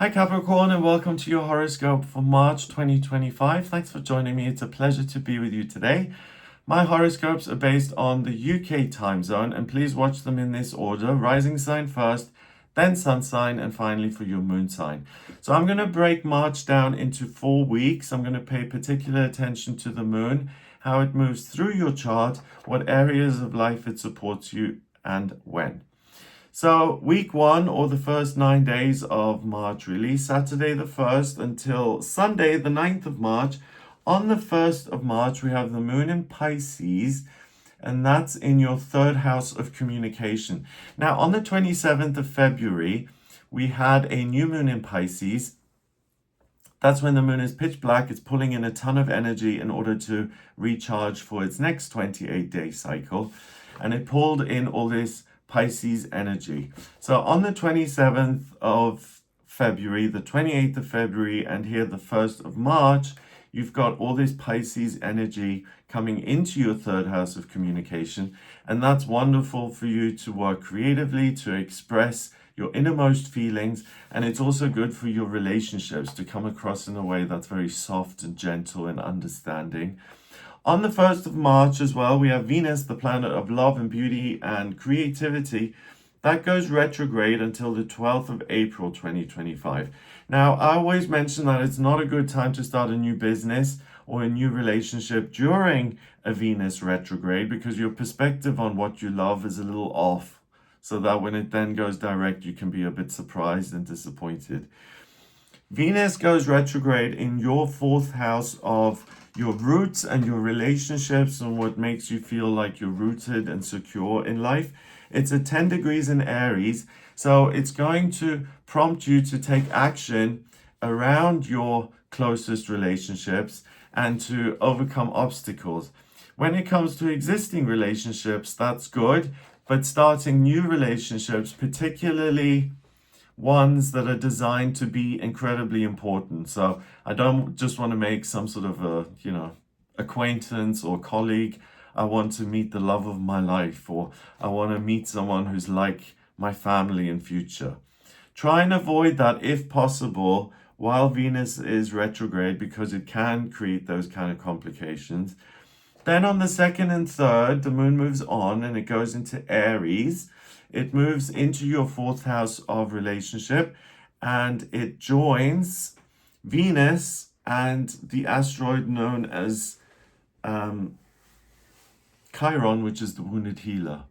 Hi Capricorn, and welcome to your horoscope for March 2025. Thanks for joining me. It's a pleasure to be with you today. My horoscopes are based on the UK time zone, and please watch them in this order: rising sign first, then sun sign, and finally for your moon sign. So I'm going to break March down into 4 weeks. I'm going to pay particular attention to the moon, how it moves through your chart, what areas of life it supports you, and when. So, week one, or the first 9 days of March, really, Saturday the 1st until Sunday the 9th of March. On the 1st of March, we have the moon in Pisces, and that's in your third house of communication. Now, on the 27th of February, we had a new moon in Pisces. That's when the moon is pitch black. It's pulling in a ton of energy in order to recharge for its next 28-day cycle. And it pulled in all this Pisces energy. So on the 27th of February, the 28th of February, and here the 1st of March, you've got all this Pisces energy coming into your third house of communication. And that's wonderful for you to work creatively, to express your innermost feelings. And it's also good for your relationships to come across in a way that's very soft and gentle and understanding. On the 1st of March as well, we have Venus, the planet of love and beauty and creativity. That goes retrograde until the 12th of April 2025. Now, I always mention that it's not a good time to start a new business or a new relationship during a Venus retrograde, because your perspective on what you love is a little off, so that when it then goes direct, you can be a bit surprised and disappointed. Venus goes retrograde in your fourth house of your roots and your relationships and what makes you feel like you're rooted and secure in life. It's at 10 degrees in Aries, so it's going to prompt you to take action around your closest relationships and to overcome obstacles. When it comes to existing relationships, that's good, but starting new relationships, particularly ones that are designed to be incredibly important. So I don't just want to make some sort of acquaintance or colleague. I want to meet the love of my life, or I want to meet someone who's like my family in future. Try and avoid that if possible while Venus is retrograde, because it can create those kind of complications. Then on the 2nd and 3rd, the moon moves on and it goes into Aries. It moves into your fourth house of relationship, and it joins Venus and the asteroid known as Chiron, which is the wounded healer.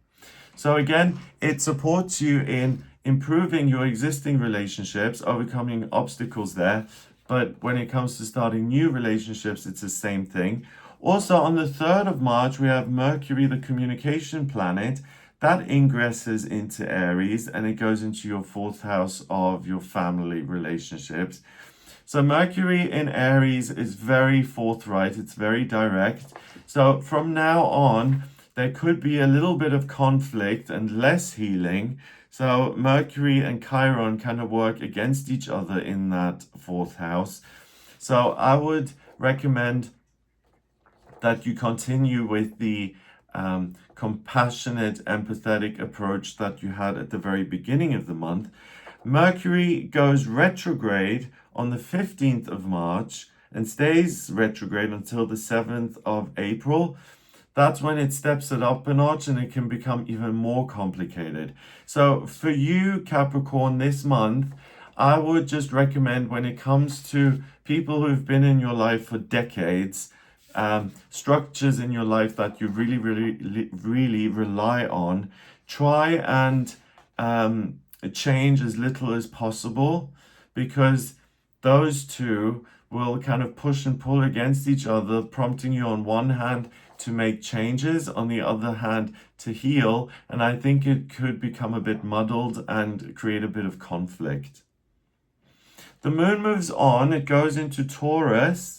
So again, it supports you in improving your existing relationships, overcoming obstacles there. But when it comes to starting new relationships, it's the same thing. Also, on the 3rd of March, we have Mercury, the communication planet. That ingresses into Aries and it goes into your fourth house of your family relationships. So Mercury in Aries is very forthright, it's very direct. So from now on, there could be a little bit of conflict and less healing. So Mercury and Chiron kind of work against each other in that fourth house. So I would recommend that you continue with the compassionate, empathetic approach that you had at the very beginning of the month. Mercury goes retrograde on the 15th of March and stays retrograde until the 7th of April. That's when it steps it up a notch and it can become even more complicated. So for you, Capricorn, this month, I would just recommend, when it comes to people who've been in your life for decades, structures in your life that you really rely on, try and change as little as possible, because those two will kind of push and pull against each other, prompting you on one hand to make changes, on the other hand to heal. And I think it could become a bit muddled and create a bit of conflict. The moon moves on, it goes into Taurus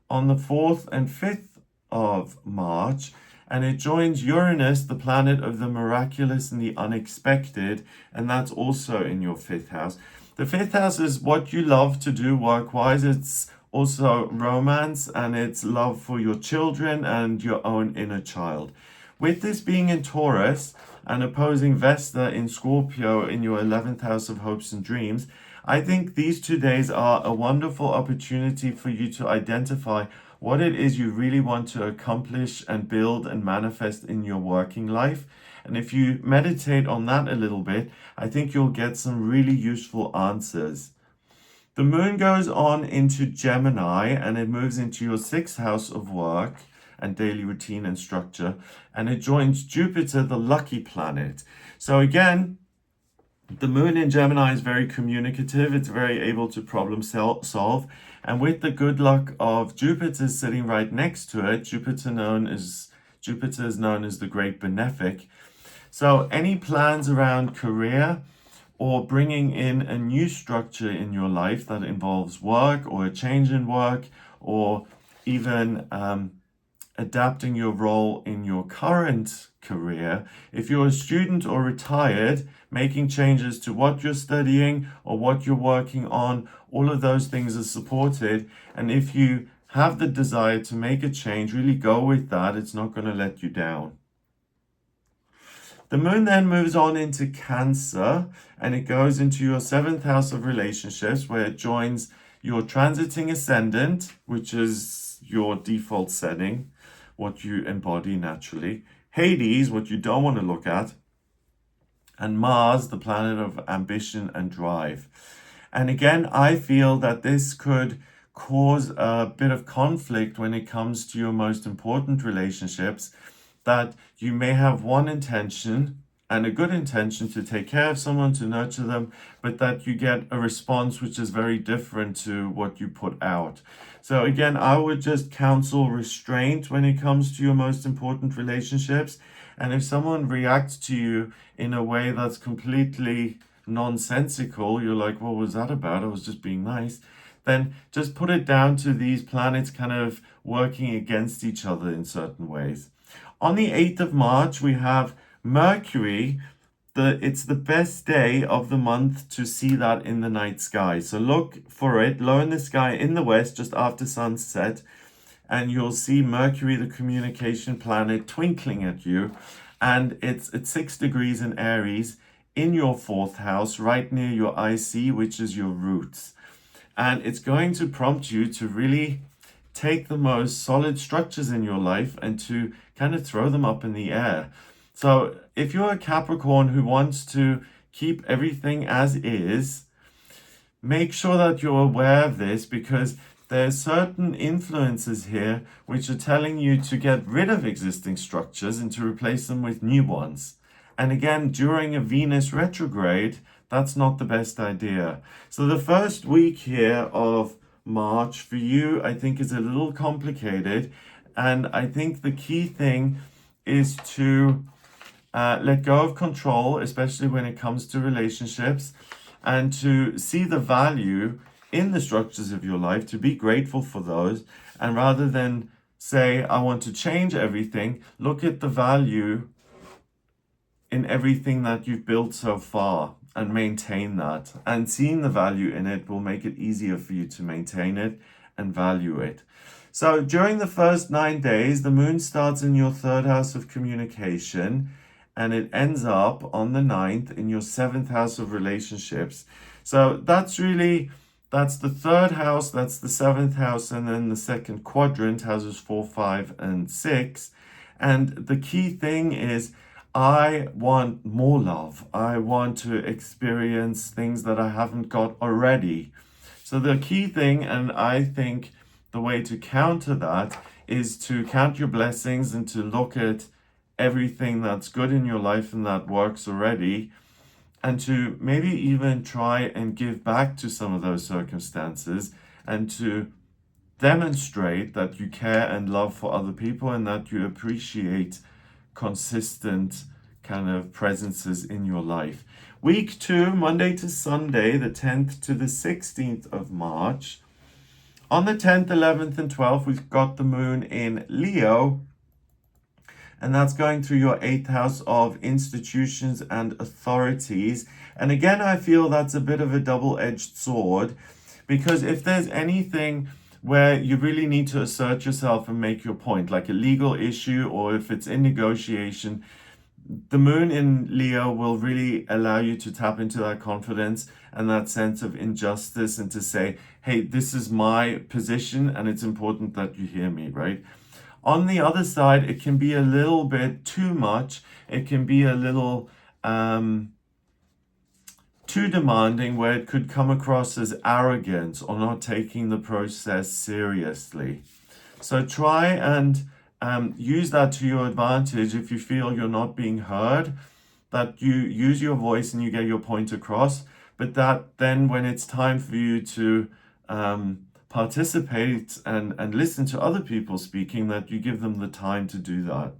on the 4th and 5th of March, and it joins Uranus, the planet of the miraculous and the unexpected, and that's also in your 5th house. The 5th house is what you love to do work-wise. It's also romance, and it's love for your children and your own inner child. With this being in Taurus, and opposing Vesta in Scorpio in your 11th house of hopes and dreams, I think these 2 days are a wonderful opportunity for you to identify what it is you really want to accomplish and build and manifest in your working life. And if you meditate on that a little bit, I think you'll get some really useful answers. The moon goes on into Gemini and it moves into your 6th house of work and daily routine and structure, and it joins Jupiter, the lucky planet. So again, the moon in Gemini is very communicative. It's very able to problem solve. And with the good luck of Jupiter sitting right next to it, Jupiter is known as the great benefic. So any plans around career or bringing in a new structure in your life that involves work or a change in work, or even adapting your role in your current career. If you're a student or retired, making changes to what you're studying or what you're working on, all of those things are supported. And if you have the desire to make a change, really go with that. It's not going to let you down. The moon then moves on into Cancer and it goes into your 7th house of relationships, where it joins your transiting ascendant, which is your default setting, what you embody naturally, Hades, what you don't want to look at, and Mars, the planet of ambition and drive. And again, I feel that this could cause a bit of conflict when it comes to your most important relationships, that you may have one intention and a good intention to take care of someone, to nurture them, but that you get a response which is very different to what you put out. So again, I would just counsel restraint when it comes to your most important relationships. And if someone reacts to you in a way that's completely nonsensical, you're like, what was that about? I was just being nice. Then just put it down to these planets kind of working against each other in certain ways. On the 8th of March, we have Mercury. It's the best day of the month to see that in the night sky. So look for it low in the sky in the west just after sunset, and you'll see Mercury, the communication planet, twinkling at you. And it's at 6 degrees in Aries in your 4th house, right near your IC, which is your roots. And it's going to prompt you to really take the most solid structures in your life and to kind of throw them up in the air. So if you're a Capricorn who wants to keep everything as is, make sure that you're aware of this, because there's certain influences here which are telling you to get rid of existing structures and to replace them with new ones. And again, during a Venus retrograde, that's not the best idea. So the first week here of March for you, I think, is a little complicated. And I think the key thing is to let go of control, especially when it comes to relationships, and to see the value in the structures of your life, to be grateful for those. And rather than say, I want to change everything, look at the value in everything that you've built so far and maintain that. And seeing the value in it will make it easier for you to maintain it and value it. So during the first 9 days, the moon starts in your 3rd house of communication, and it ends up on the 9th in your 7th house of relationships. So that's the 3rd house, that's the 7th house, and then the 2nd quadrant, houses 4, 5, and 6. And the key thing is, I want more love. I want to experience things that I haven't got already. So the key thing, and I think the way to counter that, is to count your blessings and to look at everything that's good in your life and that works already, and to maybe even try and give back to some of those circumstances, and to demonstrate that you care and love for other people and that you appreciate consistent kind of presences in your life. Week 2, Monday to Sunday, the 10th to the 16th of March. On the 10th, 11th, and 12th, we've got the moon in Leo, and that's going through your 8th house of institutions and authorities. And again, I feel that's a bit of a double-edged sword, because if there's anything where you really need to assert yourself and make your point, like a legal issue, or if it's in negotiation, the moon in Leo will really allow you to tap into that confidence and that sense of injustice and to say, hey, this is my position and it's important that you hear me, right? On the other side, it can be a little bit too much. It can be a little too demanding, where it could come across as arrogance or not taking the process seriously. So try and use that to your advantage if you feel you're not being heard, that you use your voice and you get your point across, but that then when it's time for you to participate and listen to other people speaking, that you give them the time to do that.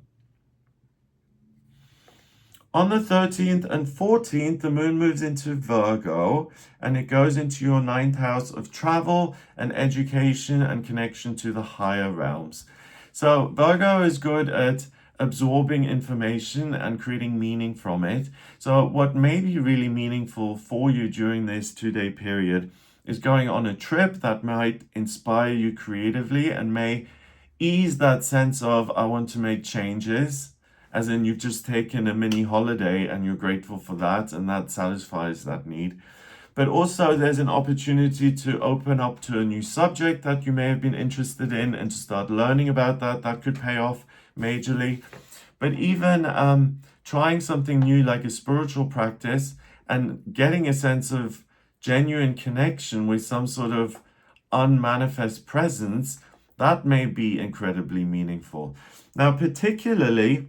On the 13th and 14th, the moon moves into Virgo and it goes into your ninth house of travel and education and connection to the higher realms. So Virgo is good at absorbing information and creating meaning from it. So what may be really meaningful for you during this 2-day period is going on a trip that might inspire you creatively and may ease that sense of, I want to make changes. As in, you've just taken a mini holiday and you're grateful for that, and that satisfies that need. But also, there's an opportunity to open up to a new subject that you may have been interested in and to start learning about that. That could pay off majorly. But even trying something new like a spiritual practice and getting a sense of genuine connection with some sort of unmanifest presence, that may be incredibly meaningful. Now, particularly,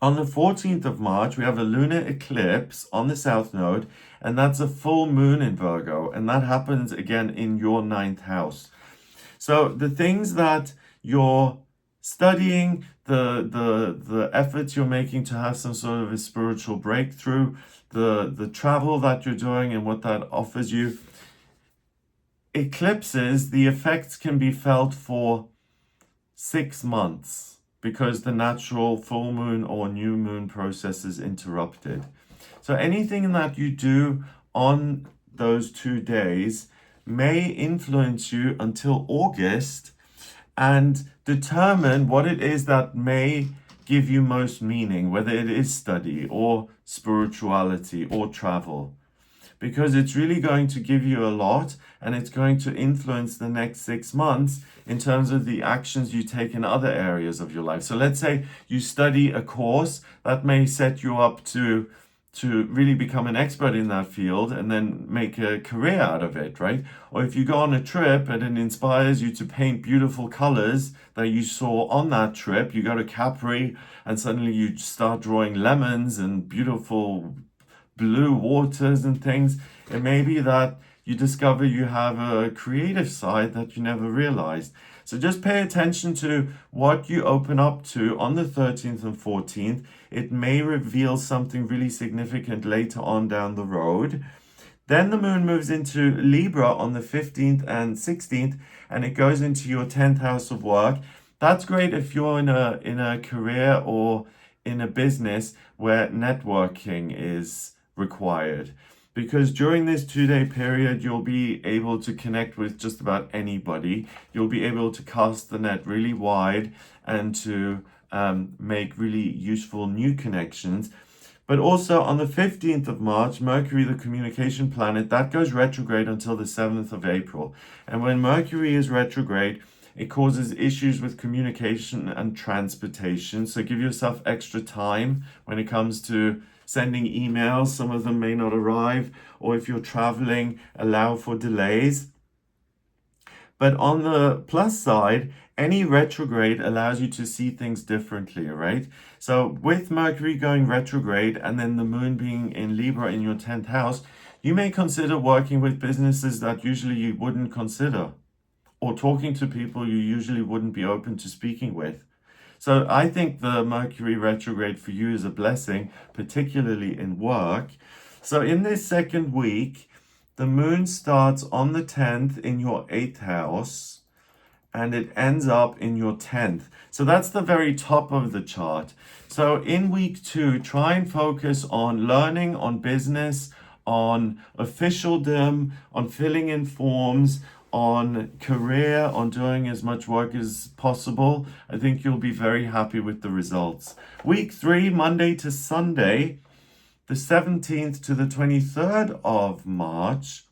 on the 14th of March, we have a lunar eclipse on the South Node, and that's a full moon in Virgo, and that happens again in your ninth house. So the things that you're studying, the efforts you're making to have some sort of a spiritual breakthrough, the travel that you're doing and what that offers you, eclipses, the effects can be felt for 6 months, because the natural full moon or new moon process is interrupted. So anything that you do on those 2 days may influence you until August and determine what it is that may give you most meaning, whether it is study or spirituality or travel. Because it's really going to give you a lot and it's going to influence the next 6 months in terms of the actions you take in other areas of your life. So let's say you study a course that may set you up to really become an expert in that field and then make a career out of it, right? Or if you go on a trip and it inspires you to paint beautiful colors that you saw on that trip, you go to Capri and suddenly you start drawing lemons and beautiful blue waters and things. It may be that you discover you have a creative side that you never realized. So just pay attention to what you open up to on the 13th and 14th. It may reveal something really significant later on down the road. Then the moon moves into Libra on the 15th and 16th, and it goes into your 10th house of work. That's great if you're in a career or in a business where networking is required, because during this 2-day period you'll be able to connect with just about anybody. You'll be able to cast the net really wide and to make really useful new connections. But also on the 15th of March, Mercury, the communication planet, that goes retrograde until the 7th of April. And when Mercury is retrograde, it causes issues with communication and transportation. So give yourself extra time when it comes to sending emails. Some of them may not arrive, or if you're traveling, allow for delays. But on the plus side, any retrograde allows you to see things differently, right? So with Mercury going retrograde and then the moon being in Libra in your 10th house, you may consider working with businesses that usually you wouldn't consider, or talking to people you usually wouldn't be open to speaking with. So I think the Mercury retrograde for you is a blessing, particularly in work. So in this second week, the moon starts on the 10th in your 8th house and it ends up in your 10th. So that's the very top of the chart. So in week 2, try and focus on learning, on business, on officialdom, on filling in forms, on career, on doing as much work as possible, I think you'll be very happy with the results. Week 3, Monday to Sunday, the 17th to the 23rd of March.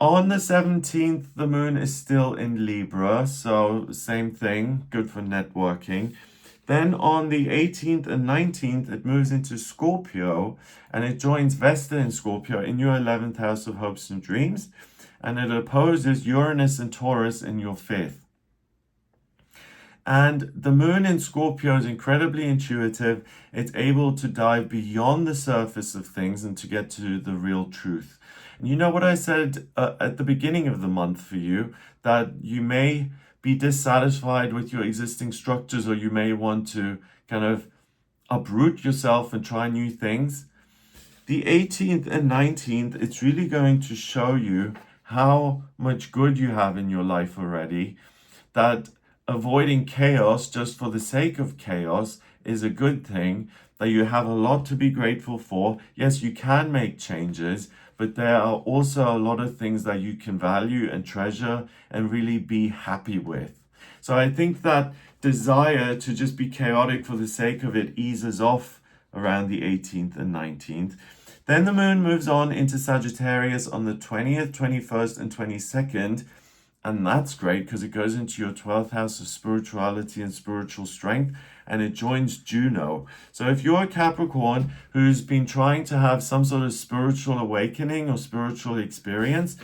On the 17th, the moon is still in Libra, so same thing, good for networking. Then on the 18th and 19th, it moves into Scorpio, and it joins Vesta in Scorpio in your 11th house of hopes and dreams, and it opposes Uranus and Taurus in your 5th. And the moon in Scorpio is incredibly intuitive. It's able to dive beyond the surface of things and to get to the real truth. And you know what I said at the beginning of the month for you, that you may be dissatisfied with your existing structures, or you may want to kind of uproot yourself and try new things. The 18th and 19th, it's really going to show you how much good you have in your life already, that avoiding chaos just for the sake of chaos is a good thing, that you have a lot to be grateful for. Yes, you can make changes, but there are also a lot of things that you can value and treasure and really be happy with. So I think that desire to just be chaotic for the sake of it eases off around the 18th and 19th. Then the moon moves on into Sagittarius on the 20th, 21st, and 22nd. And that's great because it goes into your 12th house of spirituality and spiritual strength, and it joins Juno. So if you're a Capricorn who's been trying to have some sort of spiritual awakening or spiritual experience,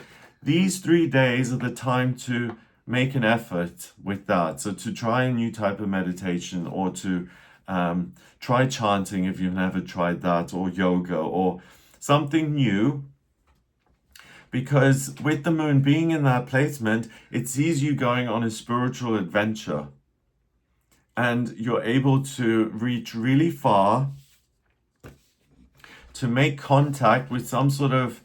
these 3 days are the time to make an effort with that. So to try a new type of meditation, or to try chanting if you've never tried that, or yoga, or something new. Because with the moon being in that placement, it sees you going on a spiritual adventure. And you're able to reach really far, to make contact with some sort of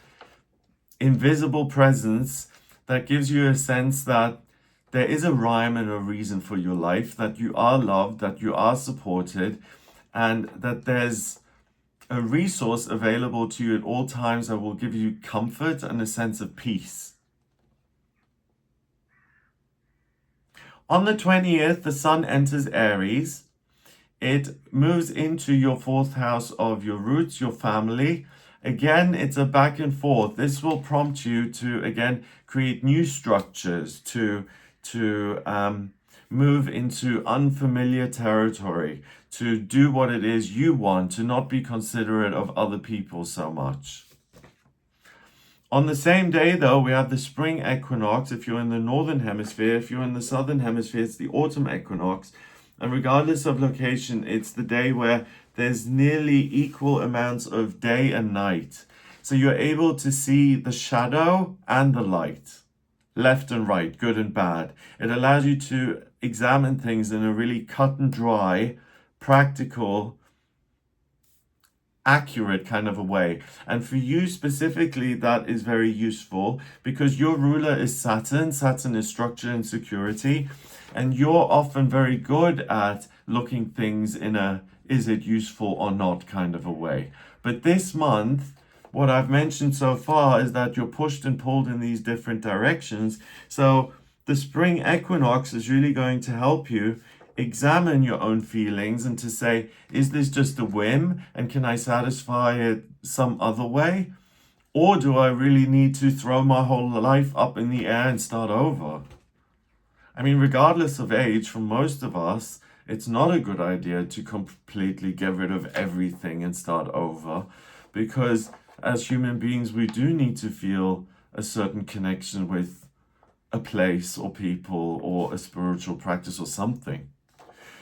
invisible presence that gives you a sense that there is a rhyme and a reason for your life, that you are loved, that you are supported, and that there's a resource available to you at all times that will give you comfort and a sense of peace. On the 20th, the sun enters Aries. It moves into your 4th house of your roots, your family. Again, it's a back and forth. This will prompt you to, again, create new structures, to move into unfamiliar territory, to do what it is you want, to not be considerate of other people so much. On the same day, though, we have the spring equinox. If you're in the northern hemisphere, if you're in the southern hemisphere, it's the autumn equinox. And regardless of location, it's the day where there's nearly equal amounts of day and night. So you're able to see the shadow and the light, left and right, good and bad. It allows you to examine things in a really cut and dry, practical, accurate kind of a way. And for you specifically, that is very useful because your ruler is Saturn. Saturn is structure and security. And you're often very good at looking things in a is it useful or not kind of a way. But this month, what I've mentioned so far is that you're pushed and pulled in these different directions. So the spring equinox is really going to help you examine your own feelings and to say, is this just a whim and can I satisfy it some other way? Or do I really need to throw my whole life up in the air and start over? I mean, regardless of age, for most of us, it's not a good idea to completely get rid of everything and start over, because as human beings, we do need to feel a certain connection with a place or people or a spiritual practice or something.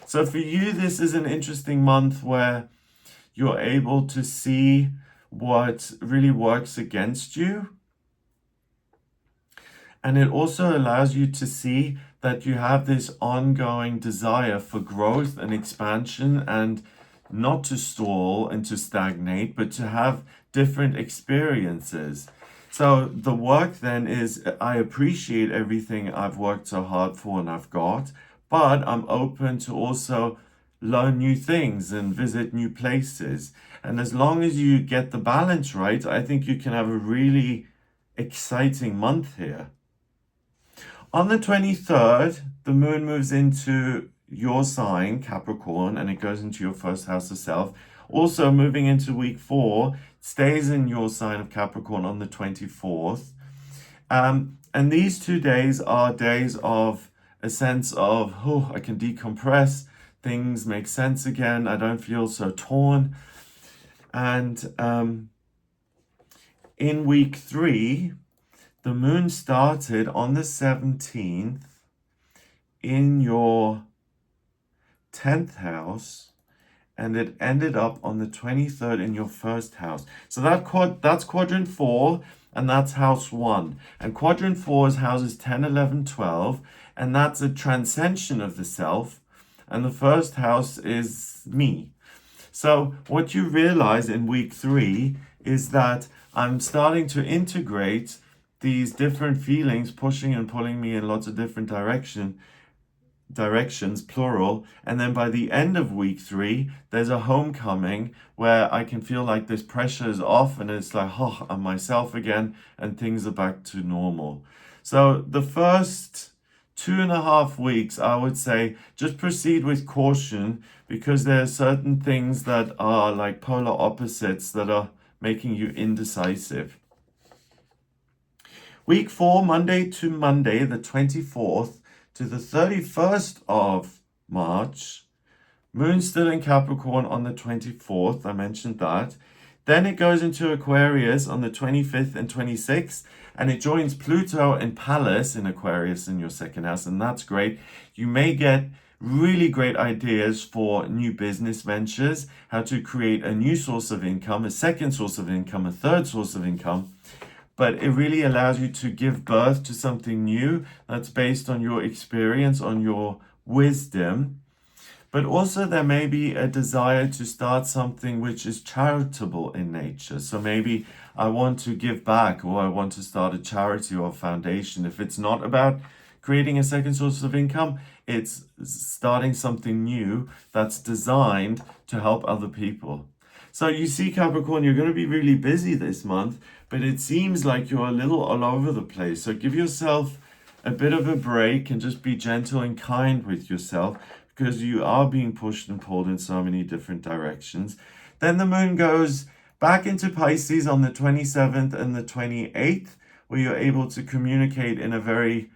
So for you, this is an interesting month where you're able to see what really works against you. And it also allows you to see that you have this ongoing desire for growth and expansion, and not to stall and to stagnate, but to have different experiences. So the work then is, I appreciate everything I've worked so hard for and I've got, but I'm open to also learn new things and visit new places. And as long as you get the balance right, I think you can have a really exciting month here. On the 23rd, the moon moves into your sign, Capricorn, and it goes into your first house of self. Also, moving into week 4, stays in your sign of Capricorn on the 24th. And these 2 days are days of a sense of, oh, I can decompress, things make sense again, I don't feel so torn. And in week 3, the moon started on the 17th in your 10th house, and it ended up on the 23rd in your first house. So that's quadrant 4, and that's house 1. And quadrant 4 is houses 10, 11, 12, and that's a transcension of the self. And the first house is me. So what you realize in week 3 is that I'm starting to integrate these different feelings pushing and pulling me in lots of different directions, plural. And then by the end of week 3, there's a homecoming where I can feel like this pressure is off and it's like, oh, I'm myself again and things are back to normal. So the first 2.5 weeks, I would say, just proceed with caution because there are certain things that are like polar opposites that are making you indecisive. Week 4, Monday to Monday, the 24th to the 31st of March. Moon still in Capricorn on the 24th, I mentioned that. Then it goes into Aquarius on the 25th and 26th, and it joins Pluto and Pallas in Aquarius in your second house, and that's great. You may get really great ideas for new business ventures, how to create a new source of income, a second source of income, a third source of income. But it really allows you to give birth to something new that's based on your experience, on your wisdom. But also there may be a desire to start something which is charitable in nature. So maybe I want to give back, or I want to start a charity or a foundation. If it's not about creating a second source of income, it's starting something new that's designed to help other people. So you see, Capricorn, you're going to be really busy this month, but it seems like you're a little all over the place. So give yourself a bit of a break and just be gentle and kind with yourself because you are being pushed and pulled in so many different directions. Then the moon goes back into Pisces on the 27th and the 28th, where you're able to communicate in a very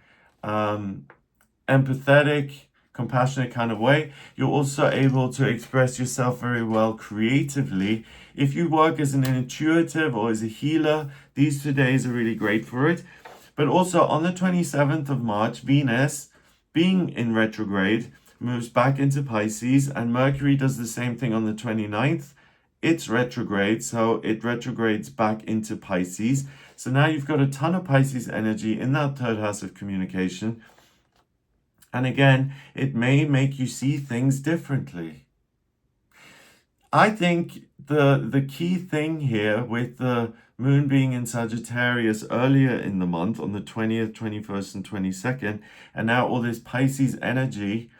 empathetic, compassionate kind of way. You're also able to express yourself very well creatively. If you work as an intuitive or as a healer, these 2 days are really great for it. But also on the 27th of March, Venus, being in retrograde, moves back into Pisces, and Mercury does the same thing on the 29th. It's retrograde, so it retrogrades back into Pisces. So now you've got a ton of Pisces energy in that third house of communication. And again, it may make you see things differently. I think the key thing here with the moon being in Sagittarius earlier in the month on the 20th, 21st, and 22nd, and now all this Pisces energy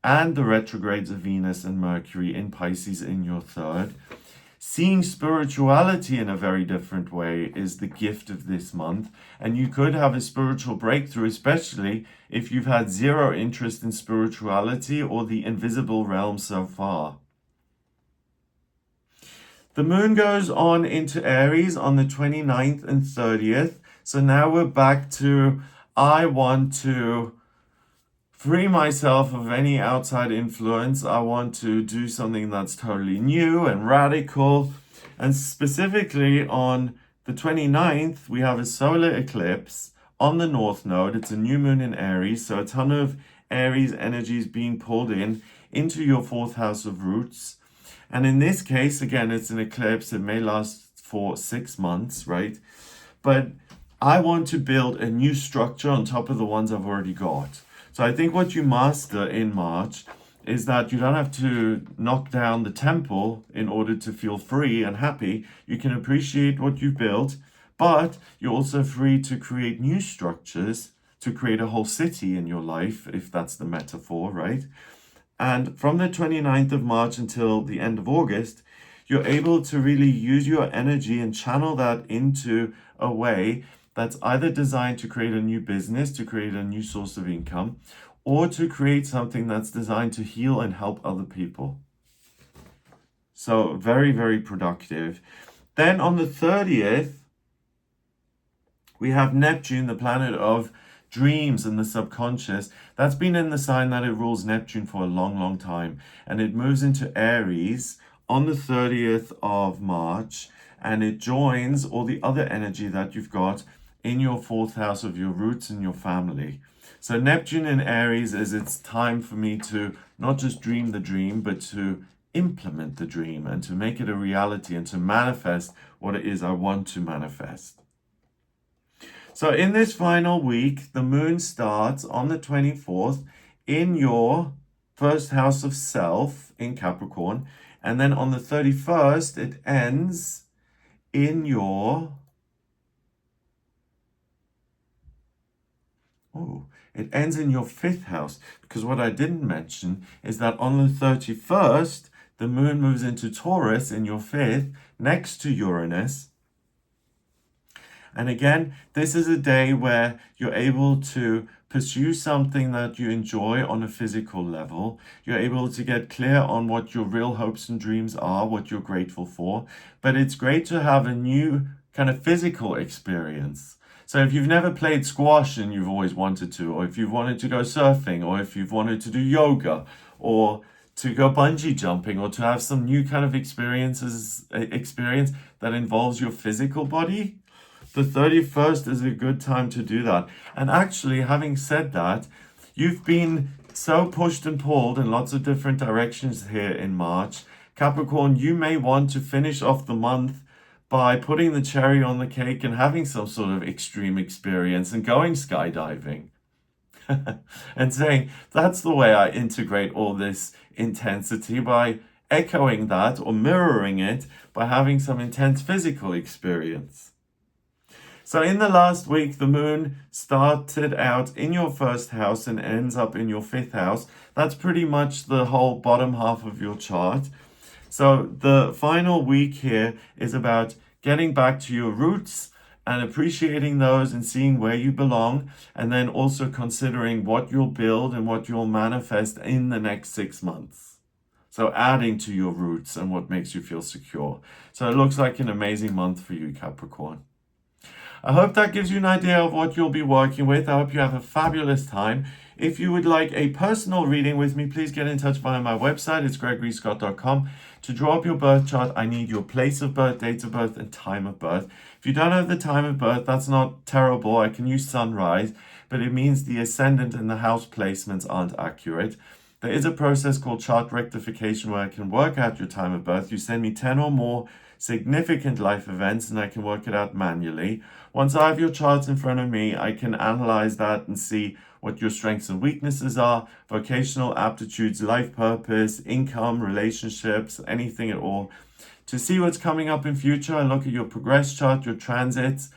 and the retrogrades of Venus and Mercury in Pisces in your third, seeing spirituality in a very different way is the gift of this month. And you could have a spiritual breakthrough, especially if you've had zero interest in spirituality or the invisible realm so far. The moon goes on into Aries on the 29th and 30th. So now we're back to, I want to free myself of any outside influence. I want to do something that's totally new and radical. And specifically on the 29th, we have a solar eclipse on the North Node. It's a new moon in Aries. So a ton of Aries energy is being pulled in into your fourth house of roots. And in this case, again, it's an eclipse. It may last for 6 months, right? But I want to build a new structure on top of the ones I've already got. So I think what you master in March is that you don't have to knock down the temple in order to feel free and happy. You can appreciate what you've built, but you're also free to create new structures, to create a whole city in your life, if that's the metaphor, right? And from the 29th of March until the end of August, you're able to really use your energy and channel that into a way that's either designed to create a new business, to create a new source of income, or to create something that's designed to heal and help other people. So very, very productive. Then on the 30th, we have Neptune, the planet of dreams and the subconscious. That's been in the sign that it rules Neptune for a long, long time. And it moves into Aries on the 30th of March. And it joins all the other energy that you've got in your fourth house of your roots and your family. So Neptune in Aries is it's time for me to not just dream the dream, but to implement the dream and to make it a reality and to manifest what it is I want to manifest. So in this final week, the moon starts on the 24th in your first house of self in Capricorn. And then on the 31st, it ends in your... it ends in your fifth house. Because what I didn't mention is that on the 31st, the moon moves into Taurus in your fifth, next to Uranus. And again, this is a day where you're able to pursue something that you enjoy on a physical level. You're able to get clear on what your real hopes and dreams are, what you're grateful for. But it's great to have a new kind of physical experience. So if you've never played squash and you've always wanted to, or if you've wanted to go surfing, or if you've wanted to do yoga, or to go bungee jumping, or to have some new kind of experience that involves your physical body, the 31st is a good time to do that. And actually, having said that, you've been so pushed and pulled in lots of different directions here in March. Capricorn, you may want to finish off the month by putting the cherry on the cake and having some sort of extreme experience and going skydiving. And saying, that's the way I integrate all this intensity, by echoing that or mirroring it by having some intense physical experience. So in the last week, the moon started out in your first house and ends up in your fifth house. That's pretty much the whole bottom half of your chart. So the final week here is about getting back to your roots and appreciating those and seeing where you belong, and then also considering what you'll build and what you'll manifest in the next 6 months. So adding to your roots and what makes you feel secure. So it looks like an amazing month for you, Capricorn. I hope that gives you an idea of what you'll be working with. I hope you have a fabulous time. If you would like a personal reading with me, please get in touch via my website. It's gregoryscott.com. To draw up your birth chart, I need your place of birth, date of birth, and time of birth. If you don't have the time of birth, that's not terrible. I can use sunrise, but it means the ascendant and the house placements aren't accurate. There is a process called chart rectification where I can work out your time of birth. You send me 10 or more significant life events and I can work it out manually. Once I have your charts in front of me, I can analyze that and see what your strengths and weaknesses are, vocational aptitudes, life purpose, income, relationships, anything at all. To see what's coming up in future, I look at your progress chart, your transits,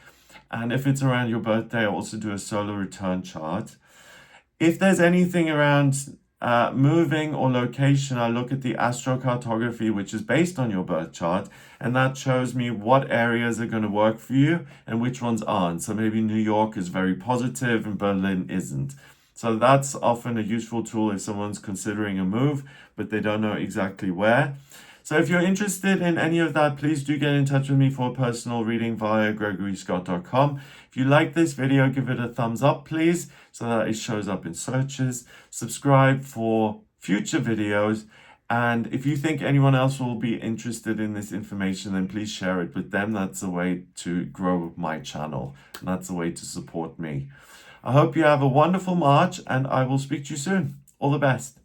and if it's around your birthday, I also do a solar return chart. If there's anything around moving or location, I look at the astrocartography, which is based on your birth chart, and that shows me what areas are going to work for you and which ones aren't. So maybe New York is very positive and Berlin isn't. So that's often a useful tool if someone's considering a move, but they don't know exactly where. So if you're interested in any of that, please do get in touch with me for a personal reading via gregoryscott.com. If you like this video, give it a thumbs up, please, so that it shows up in searches. Subscribe for future videos. And if you think anyone else will be interested in this information, then please share it with them. That's a way to grow my channel, and that's a way to support me. I hope you have a wonderful March, and I will speak to you soon. All the best.